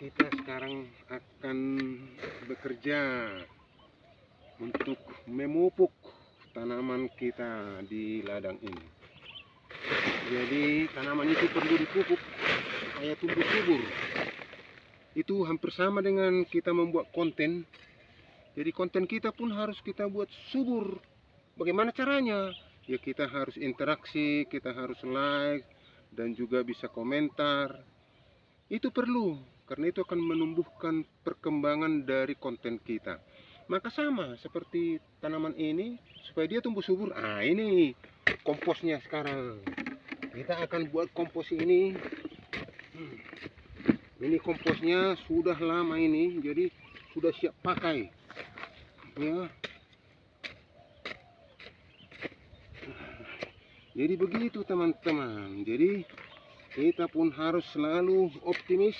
kita sekarang akan bekerja untuk memupuk tanaman kita di ladang ini. Jadi tanaman itu perlu dipupuk supaya tumbuh subur. Itu hampir sama dengan kita membuat konten. Jadi konten kita pun harus kita buat subur. Bagaimana caranya? Ya kita harus interaksi, kita harus like, dan juga bisa komentar. Itu perlu, karena itu akan menumbuhkan perkembangan dari konten kita. Maka sama seperti tanaman ini, supaya dia tumbuh subur. Ini komposnya sekarang. Kita akan buat kompos ini. Ini komposnya sudah lama ini, jadi sudah siap pakai. Ya. Jadi begitu teman-teman. Jadi kita pun harus selalu optimis.